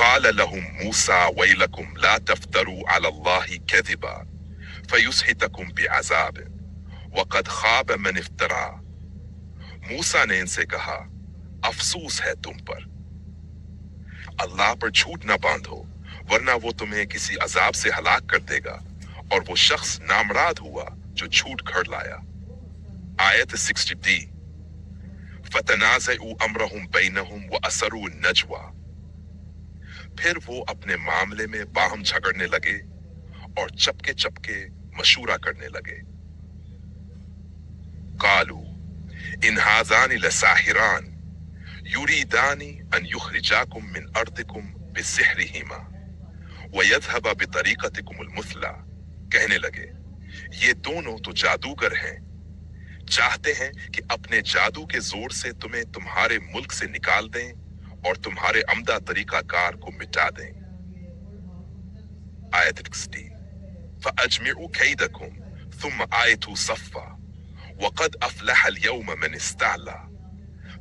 قال لهم موسى ويلكم لا تفتروا على الله كذبا فيسحتكم بعذاب وقد خاب من افترى۔ موسا نے ان سے کہا افسوس ہے تم پر، اللہ پر جھوٹ نہ باندھو ورنہ وہ تمہیں کسی عذاب سے ہلاک کر دے گا، اور وہ شخص نامراد ہوا جو جھوٹ گھڑ لایا۔ آیت 60D۔ فتنازعوا امرهم بینہم واسروا النجوى، پھر وہ اپنے معاملے میں باہم جھگڑنے لگے اور چپکے چپکے مشورہ کرنے لگے۔ قالوا ان هذان لساحران یریدان ان یخرجاکم من ارضکم بسحرہما ویذهب بطریقتکم المثلی، کہنے لگے یہ دونوں تو جادوگر ہیں، چاہتے ہیں کہ اپنے جادو کے زور سے تمہیں تمہارے ملک سے نکال دیں اور تمہارے عمدہ طریقہ کار کو مٹا دیں۔ آیت 60۔ فَأَجْمِعُوا كَيْدَكُمْ ثُمَّ آیتُوا صَفًّا وَقَدْ أَفْلَحَ الْيَوْمَ مَنِ اسْتَعْلَى،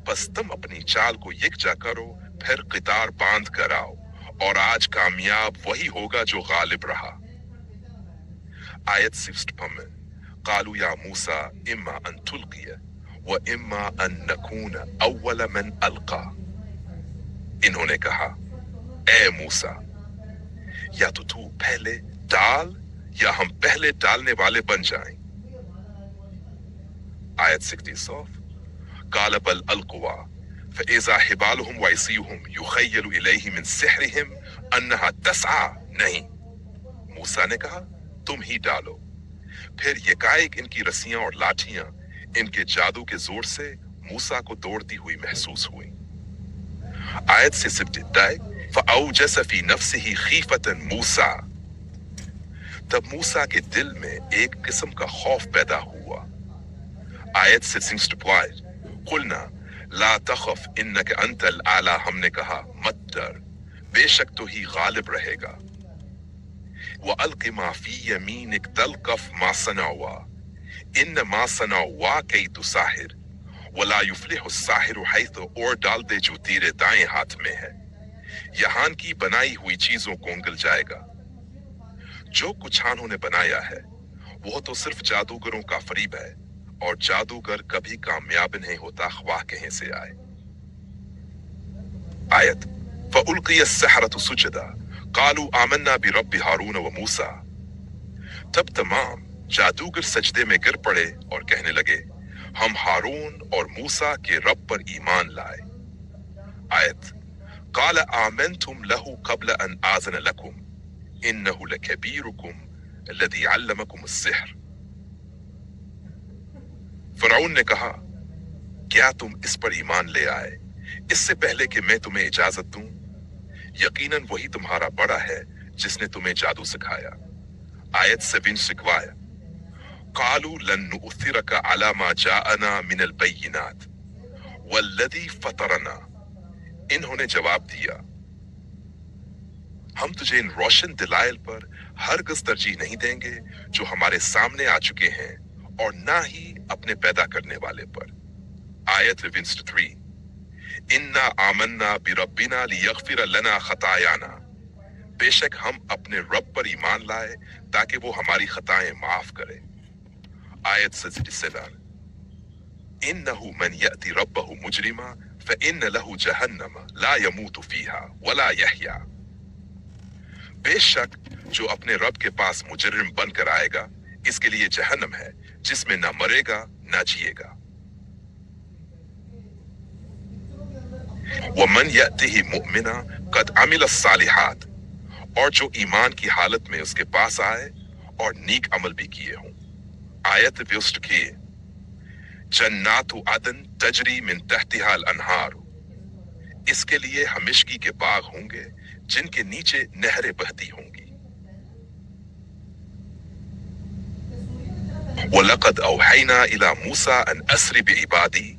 پس تم اپنی چال کو یکجا کرو پھر قطار باندھ کر آؤ، اور آج کامیاب وہی ہوگا جو غالب رہا۔ آیت 61۔ قالوا یا موسیٰ اما ان تلقی واما ان نکون اول من القا، انہوں نے کہا اے موسیٰ یا تو پہلے ڈال یا ہم پہلے ڈالنے والے بن جائیں۔ آیت 60۔ قال بل القوا فاذا حبالهم وعصیهم یخیل الیہ من سحرهم انہا تسعى، نہیں، موسیٰ نے کہا تم ہی ڈالو، پھر یکایک ان کی رسیاں اور لاٹھیاں ان کے جادو کے زور سے موسیٰ کو دوڑتی ہوئی محسوس ہوئی۔ آیت سے ابتدائی فَأَوْجَسَ فِي نَفْسِهِ خِیفَةً مُوسَیٰ، تب موسیٰ کے دل میں ایک قسم کا خوف پیدا ہوا۔ آیت سے سنگسٹپوائے قُلْنَا لَا تَخَفْ إِنَّكَ أَنْتَ الْأَعْلَىٰ، ہم نے کہا مت ڈر، بے شک تو ہی غالب رہے گا۔ وَأَلْقِ مَا فِي يَمِينِكَ تَلْقَفْ مَا صَنَعُوا إِنَّمَا صَنَعُوا كَيْدُ سَاحِرٍ وَلَا يُفْلِحُ السَّاحِرُ حَيْثُ، اور ڈال دے جو تیرے دائیں ہاتھ میں ہے، یہان کی بنائی ہوئی چیزوں کو انگل جائے گا۔ جو کچھ ہانوں نے بنایا ہے وہ تو صرف جادوگروں کا فریب ہے، اور جادوگر کبھی کامیاب نہیں ہوتا خواہ کہیں سے آئے۔ آیت فَأُلْقِيَ السَّحَرَةُ سُجَدًا قَالُوا آمَنَّا بِرَبِّ هَارُونَ وَمُوسَىٰ، تب تمام جادوگر سجدے میں گر پڑے اور کہنے لگے ہم ہارون اور موسیٰ کے رب پر ایمان لائے۔ آیت قَالَ آمَنْتُمْ لَهُ قَبْلَ أَنْ آذَنَ لَكُمْ إِنَّهُ لَكَبِيرُكُمْ الَّذِي عَلَّمَكُمُ السِّحْرَ، فرعون نے کہا کیا تم اس پر ایمان لے آئے اس سے پہلے کہ میں تمہیں اجازت دوں؟ یقیناً وہی تمہارا بڑا ہے جس نے تمہیں جادو سکھایا۔ آیت 70۔ قالوا لن نؤثرك على ما جاءنا من البينات والذي فطرنا، انہوں نے جواب دیا ہم تجھے ان روشن دلائل پر ہرگز ترجیح نہیں دیں گے جو ہمارے سامنے آ چکے ہیں، اور نہ ہی اپنے پیدا کرنے والے پر۔ آیت 73۔ انا آمنا بربنا لیغفر لنا خطایانا، بے شک ہم اپنے رب پر ایمان لائے تاکہ وہ ہماری خطائیں معاف کرے۔ آیت 77۔ انہ من یأتی ربہ مجرما فإن له جہنم لا يموت فیہا ولا یحیا، بے شک جو اپنے رب کے پاس مجرم بن کر آئے گا اس کے لیے جہنم ہے جس میں نہ مرے گا نہ جیے گا۔ وَمَنْ يَأْتِهِ مُؤْمِنًا قَدْ عَمِلَ الصَّالِحَاتِ، اور جو ایمان کی حالت میں اس کے پاس آئے اور نیک عمل بھی کیے ہوں۔ آیت 62۔ جنات عدن تجری من تحتها الانہار، اس کے لیے ہمیشگی کے باغ ہوں گے جن کے نیچے نہریں بہتی ہوں گی۔ وَلَقَدْ أَوْحَيْنَا إِلَى مُوسَىٰ أَنْ أَسْرِ بِعِبَادِي،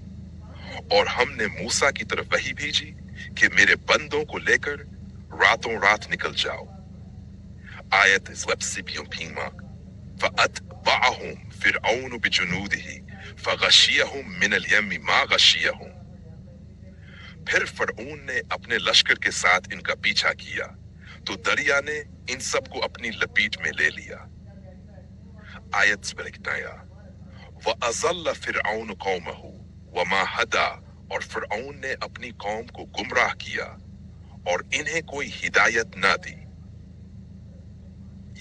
اور ہم نے موسیٰ کی طرف وحی بھیجی کہ میرے بندوں کو لے کر راتوں رات نکل جاؤ۔ آیت 75۔ فَأَتْبَعَ فرعون بجنوده فغشيهم من اليم ما غشيهم۔ پھر فرعون نے اپنے لشکر کے ساتھ ان کا پیچھا کیا تو دریا نے ان سب کو اپنی لپیٹ میں لے لیا۔ آیت سے لکھتا ہے وَأَضَلَّ فِرْعَوْنُ قَوْمَهُ وَمَا هَدَىٰ، اور فرعون نے اپنی قوم کو گمراہ کیا اور انہیں کوئی ہدایت نہ دی۔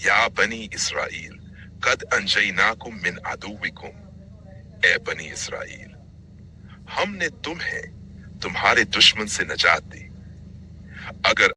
یا بنی اسرائیل قد انجیناکم من عدوکم، اے بنی اسرائیل ہم نے تمہیں تمہارے دشمن سے نجات دی۔ اگر